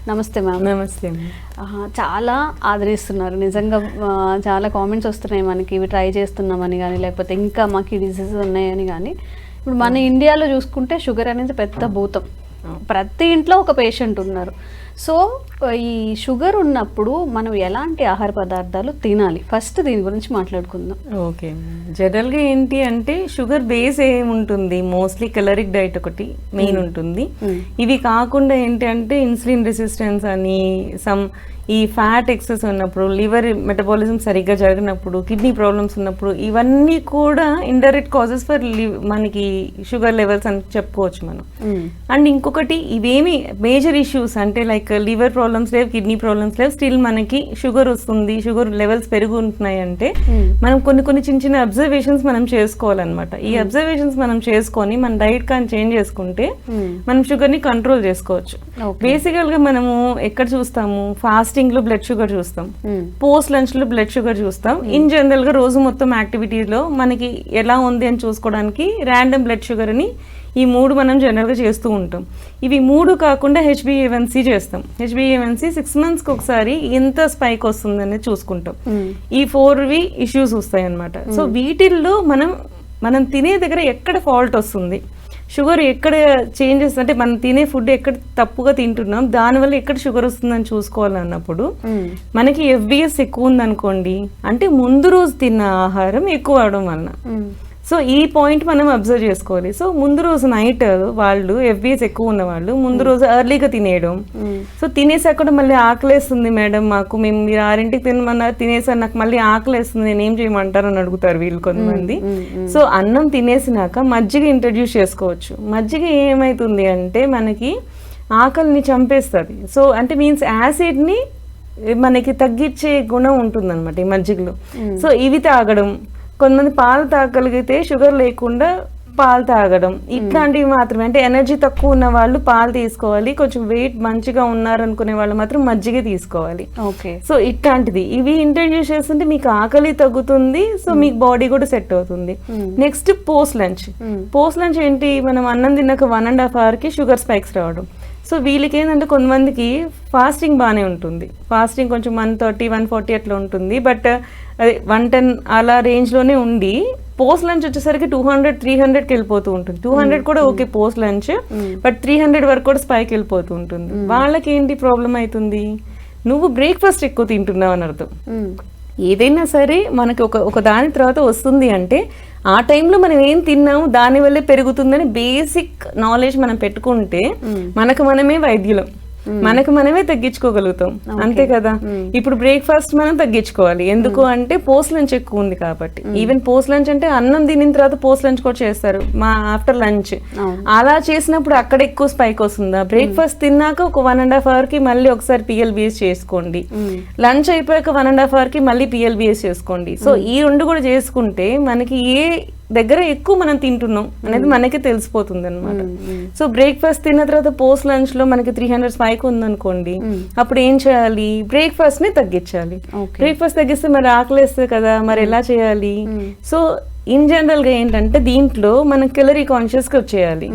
నమస్తే మ్యామ్. నమస్తే. చాలా ఆదరిస్తున్నారు నిజంగా. చాలా కామెంట్స్ వస్తున్నాయి మనకి, ఇవి ట్రై చేస్తున్నామని కానీ, లేకపోతే ఇంకా మాకు ఈ డిసీజెస్ ఉన్నాయని కానీ. ఇప్పుడు మన ఇండియాలో చూసుకుంటే షుగర్ అనేది పెద్ద భూతం. ప్రతి ఇంట్లో ఒక పేషెంట్ ఉన్నారు. సో ఈ షుగర్ ఉన్నప్పుడు మనం ఎలాంటి ఆహార పదార్థాలు తినాలి, ఫస్ట్ దీని గురించి మాట్లాడుకుందాం. ఓకే, జనరల్గా ఏంటి అంటే షుగర్ బేస్ ఏముంటుంది, మోస్ట్లీ కెలరిక్ డైట్ ఒకటి మెయిన్ ఉంటుంది. ఇవి కాకుండా ఏంటి అంటే ఇన్సులిన్ రెసిస్టెన్స్ అని, ఈ ఫ్యాట్ ఎక్సెస్ ఉన్నప్పుడు, లివర్ మెటబాలిజం సరిగ్గా జరగనప్పుడు, కిడ్నీ ప్రాబ్లమ్స్ ఉన్నప్పుడు, ఇవన్నీ కూడా ఇండైరెక్ట్ కాజెస్ ఫర్ మనకి షుగర్ లెవెల్స్ అని చెప్పుకోవచ్చు మనం. అండ్ ఇంకొకటి, ఇవేమి మేజర్ ఇష్యూస్ అంటే లైక్ లివర్ ప్రాబ్లమ్స్ లేవు, కిడ్నీ ప్రాబ్లమ్స్ లేవు, స్టిల్ మనకి షుగర్ వస్తుంది, షుగర్ లెవెల్స్ పెరుగుతున్నాయి అంటే మనం కొన్ని చిన్న చిన్న అబ్జర్వేషన్స్ మనం చేసుకోవాలన్నమాట. ఈ అబ్జర్వేషన్స్ మనం చేసుకొని మన డైట్ కానీ చేంజ్ చేసుకుంటే మనం షుగర్ని కంట్రోల్ చేసుకోవచ్చు. బేసికల్ గా మనము ఎక్కడ చూస్తాము, ఫాస్టింగ్ లో బ్లడ్ షుగర్ చూస్తాం, పోస్ట్ లంచ్ లో బ్లడ్ షుగర్ చూస్తాం. ఇన్ జనరల్ గా రోజు మొత్తం యాక్టివిటీలో మనకి ఎలా ఉంది అని చూసుకోవడానికి ర్యాండమ్ బ్లడ్ షుగర్ అని ఈ 3 మనం జనరల్ గా చేస్తూ ఉంటాం. ఇవి 3 కాకుండా HbA1c చేస్తాం. HbA1c 6 months కి ఒకసారి ఎంత స్పైక్ వస్తుంది అనేది చూసుకుంటాం. ఈ 4 ఇష్యూస్ వస్తాయి అన్నమాట. సో వీటిల్లో మనం తినే దగ్గర ఎక్కడ ఫాల్ట్ వస్తుంది, షుగర్ ఎక్కడ చేంజెస్ అంటే మనం తినే ఫుడ్ ఎక్కడ తప్పుగా తింటున్నాం, దానివల్ల ఎక్కడ షుగర్ వస్తుందని చూసుకోవాలన్నప్పుడు మనకి FBS ఎక్కువ ఉందనుకోండి, అంటే ముందు రోజు తిన్న ఆహారం ఎక్కువ అవడం వలన. సో ఈ పాయింట్ మనం అబ్జర్వ్ చేసుకోవాలి. సో ముందు రోజు నైట్ వాళ్ళు FBS ఎక్కువ ఉన్న వాళ్ళు ముందు రోజు ఎర్లీగా తినేయడం. సో తినేసాక కూడా మళ్ళీ ఆకలేస్తుంది మేడం మాకు, మీరు 6ంటికి తినమన్నారు, తినేసారు, నాకు మళ్ళీ ఆకలేస్తుంది, నేను ఏం చేయమంటారు అని అడుగుతారు వీళ్ళు కొంతమంది. సో అన్నం తినేసినాక మజ్జిగ ఇంట్రడ్యూస్ చేసుకోవచ్చు. మజ్జిగ ఏమవుతుంది అంటే మనకి ఆకలిని చంపేస్తుంది. సో అంటే మీన్స్ యాసిడ్ని మనకి తగ్గించే గుణం ఉంటుంది అనమాట ఈ మజ్జిగలో. సో ఇవి తాగడం, కొంతమంది పాలు తాగలిగితే షుగర్ లేకుండా పాలు తాగడం, ఇట్లాంటివి మాత్రమే. అంటే ఎనర్జీ తక్కువ ఉన్న వాళ్ళు పాలు తీసుకోవాలి, కొంచెం వెయిట్ మంచిగా ఉన్నారు అనుకునే వాళ్ళు మాత్రం మజ్జిగ తీసుకోవాలి. సో ఇట్లాంటిది ఇవి ఇంట్రడ్యూస్ చేస్తుంటే మీకు ఆకలి తగ్గుతుంది, సో మీకు బాడీ కూడా సెట్ అవుతుంది. నెక్స్ట్ పోస్ట్ లంచ్ ఏంటి, మనం అన్నం తిన్నాక 1.5 hour కి షుగర్ స్పైక్స్ రావడం. సో వీళ్ళకి ఏంటంటే కొంతమందికి ఫాస్టింగ్ బాగానే ఉంటుంది, ఫాస్టింగ్ కొంచెం 130, 140 అట్లా ఉంటుంది, బట్ అదే 110 అలా రేంజ్లోనే ఉండి పోస్ట్ లంచ్ వచ్చేసరికి 200, 300కి వెళ్ళిపోతూ ఉంటుంది. 200 కూడా ఓకే పోస్ట్ లంచ్, బట్ 300 వరకు కూడా స్పైక్ వెళ్ళిపోతూ ఉంటుంది. వాళ్ళకి ఏంటి ప్రాబ్లం అవుతుంది, నువ్వు బ్రేక్ఫాస్ట్ ఎక్కువ తింటున్నావు అని అర్థం. ఏదైనా సరే మనకి ఒక దాని తర్వాత వస్తుంది అంటే ఆ టైంలో మనం ఏం తిన్నాము దానివల్లే పెరుగుతుందని బేసిక్ నాలెడ్జ్ మనం పెట్టుకుంటే మనకు మనమే వైద్యులం, మనకు మనమే తగ్గించుకోగలుగుతాం, అంతే కదా. ఇప్పుడు బ్రేక్ఫాస్ట్ మనం తగ్గించుకోవాలి, ఎందుకు అంటే పోస్ట్ లంచ్ ఎక్కువ ఉంది కాబట్టి. ఈవెన్ పోస్ట్ లంచ్ అంటే అన్నం తినిన తర్వాత పోస్ట్ లంచ్ కూడా చేస్తారు ఆఫ్టర్ లంచ్, అలా చేసినప్పుడు అక్కడ ఎక్కువ స్పైక్ వస్తుందా. బ్రేక్ఫాస్ట్ తిన్నాక ఒక 1.5 hour కి మళ్ళీ ఒకసారి PLBS చేసుకోండి, లంచ్ అయిపోయాక 1.5 hour కి మళ్ళీ PLBS చేసుకోండి. సో ఈ 2 కూడా చేసుకుంటే మనకి ఏ దగ్గర ఎక్కువ మనం తింటున్నాం అనేది మనకి తెలిసిపోతుంది అనమాట. సో బ్రేక్ఫాస్ట్ తిన్న తర్వాత పోస్ట్ లంచ్ లో మనకి 300 స్పైక్ ఉందనుకోండి, అప్పుడు ఏం చేయాలి, బ్రేక్ఫాస్ట్ ని తగ్గించాలి. బ్రేక్ఫాస్ట్ తగ్గిస్తే మరి ఆకలేస్తుంది కదా, మరి ఎలా చేయాలి. సో ఇన్ జనరల్ గా ఏంటంటే దీంట్లో మనం కెలరీ కాన్షియస్ గా వచ్చేయాలి.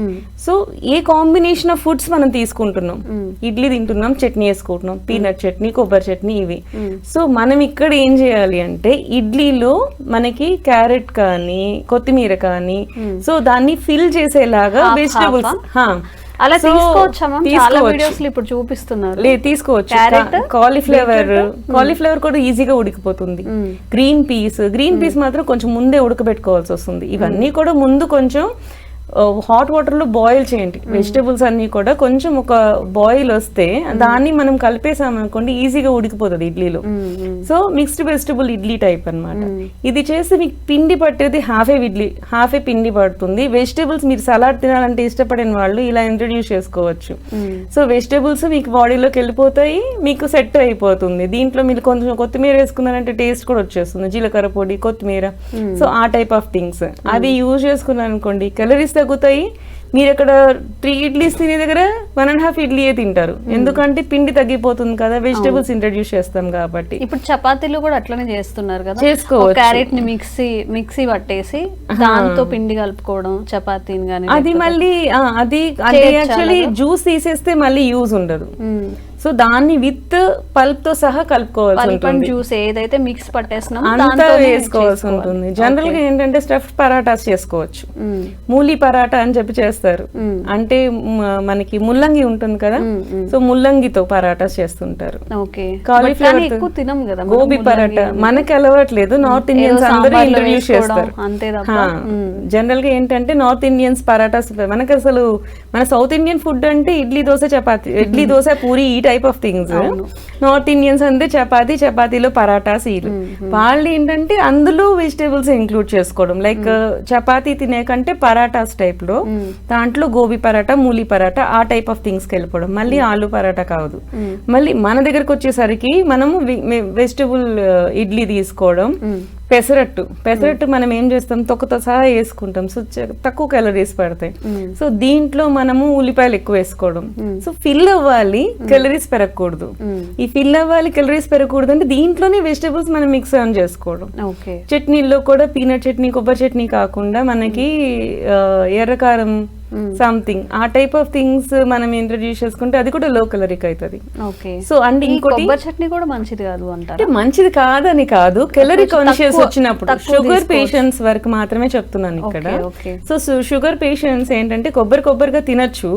So A combination of foods మనం తీసుకుంటున్నాం, ఇడ్లీ తింటున్నాం, చట్నీ వేసుకుంటున్నాం, పీనట్ చట్నీ, కొబ్బరి చట్నీ, ఇవి. సో మనం ఇక్కడ ఏం చేయాలి అంటే ఇడ్లీలో మనకి క్యారెట్ కానీ కొత్తిమీర కానీ, సో దాన్ని ఫిల్ చేసేలాగా వెజిటబుల్స్ అలా తీసుకోవచ్చు. ఇప్పుడు చూపిస్తున్నారు, తీసుకోవచ్చు. కాలీఫ్లవర్ కూడా ఈజీగా ఉడికిపోతుంది. గ్రీన్ పీస్ మాత్రం కొంచెం ముందే ఉడకబెట్టుకోవాల్సి వస్తుంది. ఇవన్నీ కూడా ముందు కొంచెం హాట్ వాటర్ లో బాయిల్ చేయండి. వెజిటబుల్స్ అన్ని కూడా కొంచెం ఒక బాయిల్ వస్తే దాన్ని మనం కలిపేసామనుకోండి ఈజీగా ఉడికిపోతుంది ఇడ్లీలో. So mixed vegetable idli type అన్నమాట. ఇది చేస్తే మీకు పిండి పట్టేది హాఫ్ ఏ పిండి పడుతుంది. వెజిటబుల్స్ మీరు సలాడ్ తినాలంటే ఇష్టపడిన వాళ్ళు ఇలా ఇంట్రడ్యూస్ చేసుకోవచ్చు. సో వెజిటబుల్స్ మీకు బాడీలోకి వెళ్ళిపోతాయి, మీకు సెట్ అయిపోతుంది. దీంట్లో మీరు కొంచెం కొత్తిమీర వేసుకున్నారంటే టేస్ట్ కూడా వచ్చేస్తుంది, జీలకర్ర పొడి, కొత్తిమీర. సో ఆ టైప్ ఆఫ్ థింగ్స్ అవి యూజ్ చేసుకున్నారనుకోండి కెలరీస్ తగ్గుతాయి. మీరు అక్కడ 3 ఇడ్లీస్ తినే దగ్గర 1.5 ఇడ్లీయే తింటారు, ఎందుకంటే పిండి తగ్గిపోతుంది కదా, వెజిటబుల్స్ ఇంట్రడ్యూస్ చేస్తాం కాబట్టి. ఇప్పుడు చపాతీలు కూడా అట్లనే చేస్తున్నారు కదా, చేసుకోవచ్చు. క్యారెట్ ని మిక్సీ పట్టేసి దాంతో పిండి కలుపుకోవడం చపాతీని గానీ, అది మళ్ళీ అది యాక్చువల్లీ జ్యూస్ తీసేస్తే మళ్ళీ యూజ్ ఉండదు. సో దాన్ని విత్ పల్ప్ తో సహా కలుపుకోవాల్సి ఉంటుంది. జ్యూస్ ఏదైతే మిక్స్ పట్టేస్తున్నామో అంతా వేసుకోవాల్సి ఉంటుంది. జనరల్ గా ఏంటంటే స్టఫ్ పరాటాస్ చేసుకోవచ్చు, మూలి పరాటా అని చెప్పి చేస్తారు. అంటే మనకి ముల్లంగి ఉంటుంది కదా, సో ముల్లంగితో పరాటాస్ చేస్తుంటారు. కాలీఫ్లవర్ తినం కదా, గోబీ పరాటా మనకి అలవాట్లేదు, నార్త్ ఇండియన్స్ అందరూ ఇంట్రడ్యూస్ చేస్తారు. జనరల్ గా ఏంటంటే నార్త్ ఇండియన్స్ పరాటాస్, మనకి అసలు మన సౌత్ ఇండియన్ ఫుడ్ అంటే ఇడ్లీ దోశ చపాతి, ఇడ్లీ దోశ పూరి ఈ type of things. North Indians అంటే చపాతి, చపాతీలో పరాటాస్ వీళ్ళు. వాళ్ళు ఏంటంటే అందులో వెజిటేబుల్స్ ఇంక్లూడ్ చేసుకోవడం, లైక్ చపాతీ తినే కంటే పరాటాస్ టైప్ లో దాంట్లో గోబీ పరాటా, మూలి పరాటా ఆ టైప్ ఆఫ్ థింగ్స్ కి వెళ్ళిపోవడం. మళ్ళీ ఆలు పరాటా కాదు. మళ్ళీ మన దగ్గరకు వచ్చేసరికి మనము వెజిటేబుల్ ఇడ్లీ తీసుకోవడం. పెసరట్టు మనం ఏం చేస్తాం, తొక్కతో సహా వేసుకుంటాం, సో తక్కువ క్యాలరీస్ పడతాయి. సో దీంట్లో మనము ఉల్లిపాయలు ఎక్కువ వేసుకోవడం. సో ఫిల్ అవ్వాలి, క్యాలరీస్ పెరగకూడదు. ఈ ఫిల్ అవ్వాలి, క్యాలరీస్ పెరగకూడదు అంటే దీంట్లోనే వెజిటేబుల్స్ మనం మిక్స్ ఆన్ చేసుకోవడం. చట్నీల్లో కూడా పీనట్ చట్నీ, కొబ్బరి చట్నీ కాకుండా మనకి ఎర్రకారం సంథింగ్ ఆ టైప్ ఆఫ్ థింగ్స్ మనం ఇంట్రడ్యూస్ చేసుకుంటే అది కూడా లో క్యాలరిక్ అవుతుంది. సో అండ్ ఇంకోటి చట్నీ కూడా మంచిది కాదు అంటే మంచిది కాదని కాదు, క్యాలరీ కాన్షియస్ వచ్చినప్పుడు షుగర్ పేషెంట్స్ వరకు మాత్రమే చెప్తున్నాను ఇక్కడ. సో షుగర్ పేషెంట్స్ ఏంటంటే కొబ్బరిగా తినొచ్చు,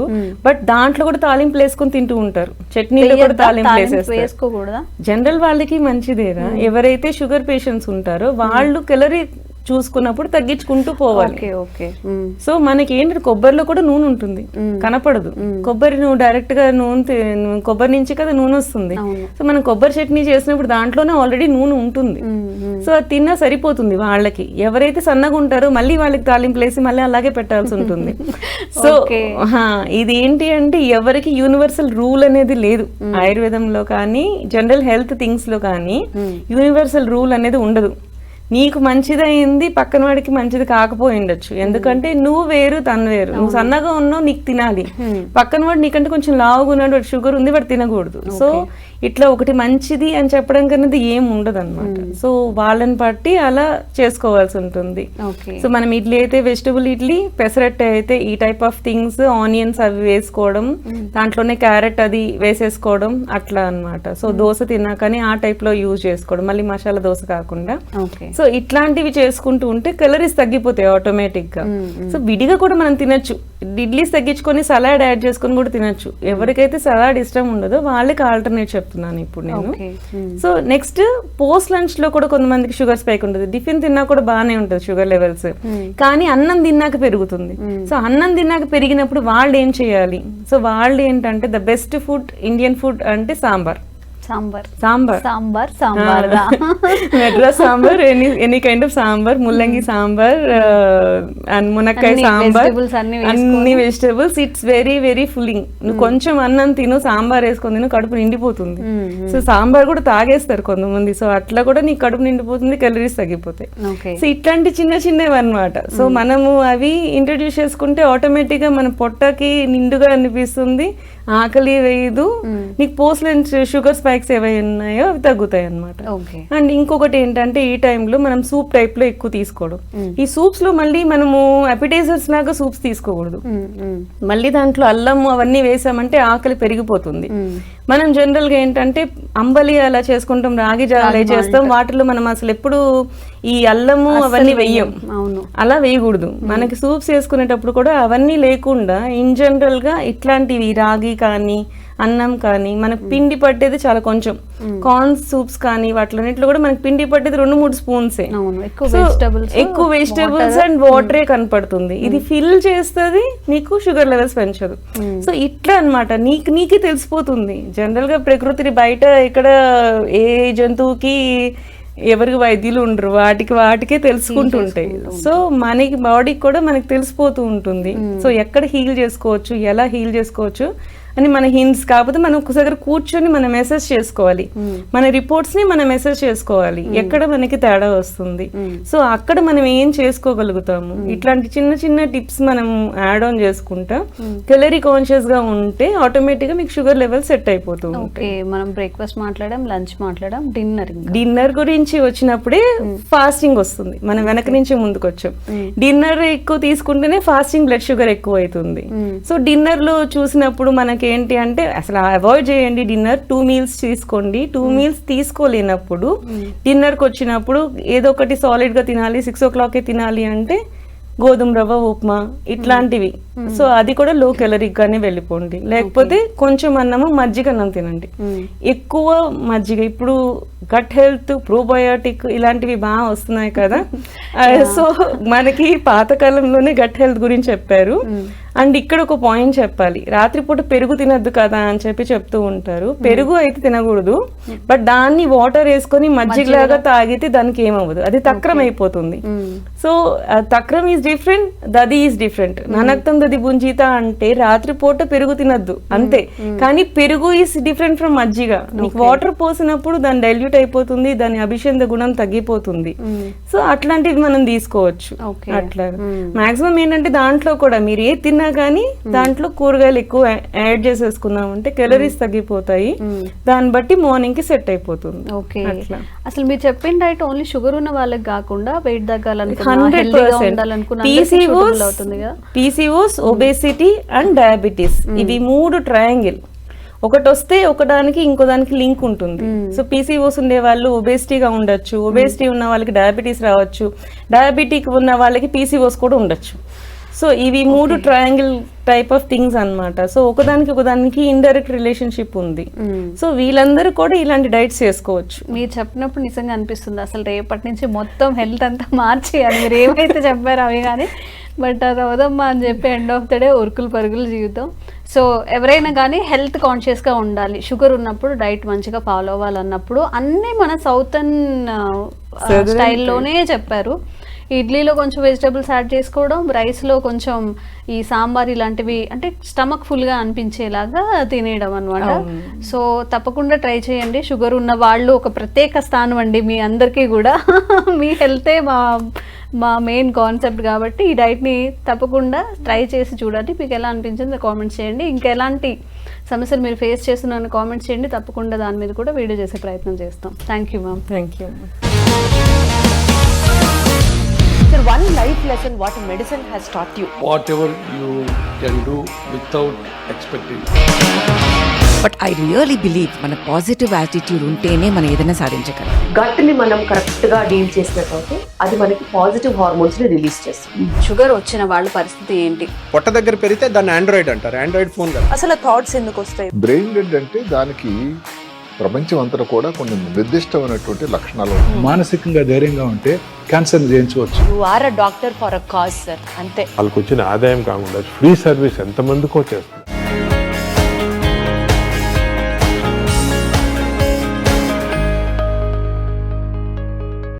బట్ దాంట్లో కూడా తాలింపులు వేసుకొని తింటూ ఉంటారు, చట్నీలో కూడా తాలింపులు వేసుకోకూడదా? జనరల్ వాళ్ళకి మంచిదేరా, ఎవరైతే షుగర్ పేషెంట్స్ ఉంటారో వాళ్ళు క్యాలరీ చూసుకున్నప్పుడు తగ్గించుకుంటూ పోవాలి. సో మనకి ఏంటంటే కొబ్బరిలో కూడా నూనె ఉంటుంది, కనపడదు. కొబ్బరి నువ్వు డైరెక్ట్ గా కొబ్బరి నుంచి కదా నూనె వస్తుంది. సో మనం కొబ్బరి చట్నీ చేసినప్పుడు దాంట్లోనే ఆల్రెడీ నూనె ఉంటుంది. సో అది తిన్నా సరిపోతుంది వాళ్ళకి. ఎవరైతే సన్నగా ఉంటారో మళ్ళీ వాళ్ళకి తాలింపులు వేసి మళ్ళీ అలాగే పెట్టాల్సి ఉంటుంది. సో ఇది ఏంటి అంటే ఎవరికి యూనివర్సల్ రూల్ అనేది లేదు. ఆయుర్వేదంలో కానీ జనరల్ హెల్త్ థింగ్స్ లో కానీ యూనివర్సల్ రూల్ అనేది ఉండదు. నీకు మంచిదైంది పక్కన వాడికి మంచిది కాకపోయిండొచ్చు, ఎందుకంటే నువ్వు వేరు తను వేరు. నువ్వు సన్నగా ఉన్నావు, నీకు తినాలి. పక్కన వాడు నీకంటే కొంచెం లావుగా ఉన్నాడు, వాడు షుగర్ ఉంది, వాడు తినకూడదు. సో ఇట్లా ఒకటి మంచిది అని చెప్పడం కన్నది ఏం ఉండదు అనమాట. సో వాళ్ళని బట్టి అలా చేసుకోవాల్సి ఉంటుంది. సో మనం ఇడ్లీ అయితే వెజిటబుల్ ఇడ్లీ, పెసరట్టు అయితే ఈ టైప్ ఆఫ్ థింగ్స్, ఆనియన్స్ అవి వేసుకోవడం, దాంట్లోనే క్యారెట్ అది వేసేసుకోవడం అట్లా అనమాట. సో దోశ తిన్నాకని ఆ టైప్ లో యూజ్ చేసుకోవడం, మళ్ళీ మసాలా దోశ కాకుండా. సో ఇట్లాంటివి చేసుకుంటూ ఉంటే క్యాలరీస్ తగ్గిపోతాయి ఆటోమేటిక్ గా. సో విడిగా కూడా మనం తినొచ్చు, ఇడ్లీస్ తగ్గించుకొని సలాడ్ యాడ్ చేసుకొని కూడా తినొచ్చు. ఎవరికైతే సలాడ్ ఇష్టం ఉండదో వాళ్ళకి ఆల్టర్నేట్ చెప్తున్నాను ఇప్పుడు నేను. సో నెక్స్ట్ పోస్ట్ లంచ్ లో కూడా కొంతమందికి షుగర్ స్పైక్ ఉంటుంది. టిఫిన్ తిన్నా కూడా బాగానే ఉంటుంది షుగర్ లెవెల్స్, కానీ అన్నం తిన్నాక పెరుగుతుంది. సో అన్నం తిన్నాక పెరిగినప్పుడు వాళ్ళు ఏం చేయాలి? సో వాళ్ళు ఏంటంటే the best food Indian food అంటే sambar. Madras sambar, any kind of sambar, ముల్లంగి సాంబార్ అండ్ మునక్కాయ సాంబార్, అన్ని vegetables. It's very very filling. నువ్వు కొంచెం అన్నం తిను, సాంబార్ వేసుకొని తిను, కడుపు నిండిపోతుంది. సో సాంబార్ కూడా తాగేస్తారు కొంతమంది. సో అట్లా కూడా నీకు కడుపు నిండిపోతుంది, క్యాలరీస్ తగ్గిపోతాయి. సో ఇట్లాంటి చిన్న చిన్నవి అన్నమాట. సో మనము అవి ఇంట్రడ్యూస్ చేసుకుంటే ఆటోమేటిక్ గా మన పొట్టకి నిండుగా అనిపిస్తుంది, ఆకలి వేయదు, నీకు పోస్ట్ లంచ్ షుగర్ స్పైక్స్ ఏవైనా ఉన్నాయో అవి తగ్గుతాయి అనమాట. అండ్ ఇంకొకటి ఏంటంటే ఈ టైంలో మనం సూప్ టైప్ లో ఎక్కువ తీసుకోవడం. ఈ సూప్స్ లో మళ్ళీ మనము అపిటైజర్స్ లాగా సూప్స్ తీసుకోకూడదు. మళ్ళీ దాంట్లో అల్లం అవన్నీ వేసామంటే ఆకలి పెరిగిపోతుంది. మనం జనరల్ గా ఏంటంటే అంబలి అలా చేసుకుంటాం, రాగి జావా చేస్తాం, వాటిలో మనం అసలు ఎప్పుడు ఈ అల్లము అవన్నీ వెయ్యం, అలా వేయకూడదు. మనకి సూప్స్ వేసుకునేటప్పుడు కూడా అవన్నీ లేకుండా ఇన్ జనరల్ గా ఇట్లాంటివి రాగి కానీ అన్నం కానీ మనకు పిండి పట్టేది చాలా కొంచెం. కార్న్ సూప్స్ కానీ వాటిలో కూడా మనకి పిండి పట్టేది 2-3 స్పూన్సే. ఎక్కువ వెజిటేబుల్స్ అండ్ వాటరే కనపడుతుంది. ఇది ఫిల్ చేస్తుంది, నీకు షుగర్ లెవెల్స్ పెంచదు. సో ఇట్లా అన్నమాట, నీకే తెలిసిపోతుంది. జనరల్ గా ప్రకృతిని బయట ఇక్కడ ఏ జంతువుకి ఎవరికి వైద్యులు ఉండరు, వాటికే తెలుసుకుంటుంటాయి. సో మనకి బాడీకి కూడా మనకి తెలిసిపోతూ ఉంటుంది. సో ఎక్కడ హీల్ చేసుకోవచ్చు, ఎలా హీల్ చేసుకోవచ్చు అని మన హింట్స్. కాకపోతే మనం ఒకసారి కూర్చొని మనం మెసేజ్ చేసుకోవాలి, మన రిపోర్ట్స్ ని మనం మెసేజ్ చేసుకోవాలి, ఎక్కడ మనకి తేడా వస్తుంది. సో అక్కడ మనం ఏం చేసుకోగలుగుతాము, ఇట్లాంటి చిన్న చిన్న టిప్స్ మనం యాడ్ ఆన్ చేసుకుంటా క్యాలరీ కాన్షియస్ గా ఉంటే ఆటోమేటిక్ గా మీకు షుగర్ లెవెల్ సెట్ అయిపోతుంది. మనం బ్రేక్ఫాస్ట్ మాట్లాడాం, లంచ్ మాట్లాడాం, డిన్నర్ గురించి వచ్చినప్పుడే ఫాస్టింగ్ వస్తుంది. మనం వెనక నుంచి ముందుకు వచ్చాం. డిన్నర్ ఎక్కువ తీసుకుంటేనే ఫాస్టింగ్ బ్లడ్ షుగర్ ఎక్కువ అవుతుంది. సో డిన్నర్ లో చూసినప్పుడు మనకి ఏంటి అంటే అసలు అవాయిడ్ చేయండి డిన్నర్. 2 meals తీసుకోండి. 2 meals తీసుకోలేనప్పుడు డిన్నర్కి వచ్చినప్పుడు ఏదో ఒకటి సాలిడ్గా తినాలి, 6 o'clock తినాలి అంటే గోధుమ రవ్వ ఉప్మా ఇట్లాంటివి. సో అది కూడా లో క్యాలరిక్ గానే వెళ్ళిపోండి. లేకపోతే కొంచెం అన్నము మజ్జిగ అన్నం తినండి. ఎక్కువ మజ్జిగ, ఇప్పుడు గట్ హెల్త్ ప్రోబయోటిక్ ఇలాంటివి బాగా వస్తున్నాయి కదా. సో మనకి పాతకాలంలోనే గట్ హెల్త్ గురించి చెప్పారు. అండ్ ఇక్కడ ఒక పాయింట్ చెప్పాలి, రాత్రిపూట పెరుగు తినద్దు కదా అని చెప్తూ ఉంటారు. పెరుగు అయితే తినకూడదు, బట్ దాన్ని వాటర్ వేసుకొని మజ్జిగలాగా తాగితే దానికి ఏమవ్వదు, అది తక్రం అయిపోతుంది. సో తక్రం ఈజ్ డిఫరెంట్, దది ఈజ్ డిఫరెంట్. ననక్తం దది బుంజిత అంటే రాత్రిపూట పెరుగు తినద్దు అంతే, కానీ పెరుగు ఈజ్ డిఫరెంట్ ఫ్రమ్ మజ్జిగ. నీకు వాటర్ పోసినప్పుడు దాని డైల్యూట్ అయిపోతుంది, దాని అభిషేక గుణం తగ్గిపోతుంది. సో అట్లాంటివి మనం తీసుకోవచ్చు. అట్లా మాక్సిమం ఏంటంటే దాంట్లో కూడా మీరు ఏ తిన్నా కానీ దాంట్లో కూరగాయలు ఎక్కువ యాడ్ చేసేసుకున్నామంటే క్యాలరీస్ తగ్గిపోతాయి, దాన్ని బట్టి మార్నింగ్ కి సెట్ అయిపోతుంది. ఓకే, అసలు మీరు చెప్పిన డైట్ ఓన్లీ షుగర్ ఉన్న వాళ్ళకి కాకుండా వెయిట్ తగ్గాలనుకున్నా PCOS, ఒబేసిటీ అండ్ డయాబెటీస్, ఇవి 3 ట్రయాంగిల్. ఒకటి వస్తే ఒకదానికి ఇంకో దానికి లింక్ ఉంటుంది. సో PCOS ఉండే వాళ్ళు ఒబేసిటీగా ఉండొచ్చు, ఒబేసిటీ ఉన్న వాళ్ళకి డయాబెటీస్ రావచ్చు, డయాబెటిక్ ఉన్న వాళ్ళకి PCOS కూడా ఉండొచ్చు. సో ఇవి 3 ట్రయాంగిల్ టైప్ ఆఫ్ థింగ్స్ అన్నమాట. సో ఒకదానికి ఇండైరెక్ట్ రిలేషన్షిప్ ఉంది. సో వీళ్ళందరూ కూడా ఇలాంటి డైట్స్ చేసుకోవచ్చు. మీరు చెప్పినప్పుడు నిజంగా అనిపిస్తుంది అసలు రేపటి నుంచి మొత్తం హెల్త్ అంతా మార్చేయాలి. మీరు ఏమైతే చెప్పారో అవి కానీ, బట్ అది అవదమ్మా అని చెప్పి ఎండ్ ఆఫ్ ద డే ఉరుకులు పరుగులు జీవితం. సో ఎవరైనా కానీ హెల్త్ కాన్షియస్గా ఉండాలి. షుగర్ ఉన్నప్పుడు డైట్ మంచిగా ఫాలో అవ్వాలన్నప్పుడు అన్నీ మన సౌతర్న్ స్టైల్లోనే చెప్పారు. ఇడ్లీలో కొంచెం వెజిటబుల్స్ యాడ్ చేసుకోవడం, రైస్లో కొంచెం ఈ సాంబార్ ఇలాంటివి అంటే స్టమక్ ఫుల్గా అనిపించేలాగా తినేయడం అనమాట. సో తప్పకుండా ట్రై చేయండి. షుగర్ ఉన్న వాళ్ళు ఒక ప్రత్యేక స్థానం అండి మీ అందరికీ కూడా. మీ హెల్తే మా మెయిన్ కాన్సెప్ట్ కాబట్టి ఈ డైట్ని తప్పకుండా ట్రై చేసి చూడండి. మీకు ఎలా అనిపించిందో కామెంట్స్ చేయండి. ఇంకా ఎలాంటి సమస్యలు మీరు ఫేస్ చేస్తున్నారని కామెంట్స్ చేయండి. తప్పకుండా దాని మీద కూడా వీడియో చేసే ప్రయత్నం చేస్తాం. Thank you ma'am. Thank you. Sir, one life lesson what medicine has taught you. Whatever you can do without expecting. But I really believe మన పాజిటివ్ యాటిట్యూడ్ ఉంటేనే మనం ఏదైనా సాధించగలం. గట్ ని మనం కరెక్ట్ గా డీల్ చేసినట్లయితే అది మనకి పాజిటివ్ హార్మోన్స్ ని రిలీజ్ చేస్తుంది. షుగర్ వచ్చిన వాళ్ళ పరిస్థితి ఏంటి? పొట్ట దగ్గర పెరిగితే దాన్ని ఆండ్రాయిడ్ అంటారు, ఆండ్రాయిడ్ ఫోన్ కదా. అసలు థాట్స్ ఎందుకు వస్తాయి? బ్రెయిన్ డెడ్ అంటే దానికి ప్రపంచం అంతా కూడా కొన్ని నిర్దిష్టమైనటువంటి లక్షణాలు ఉన్నాయి. మానసికంగా ధైర్యంగా ఉంటే క్యాన్సర్ జయించవచ్చు. You are a doctor for a cause sir, అంతే. వాళ్ళకి వచ్చిన ఆదాయం కాకుండా ఫ్రీ సర్వీస్ ఎంతమందికో చేస్తారు.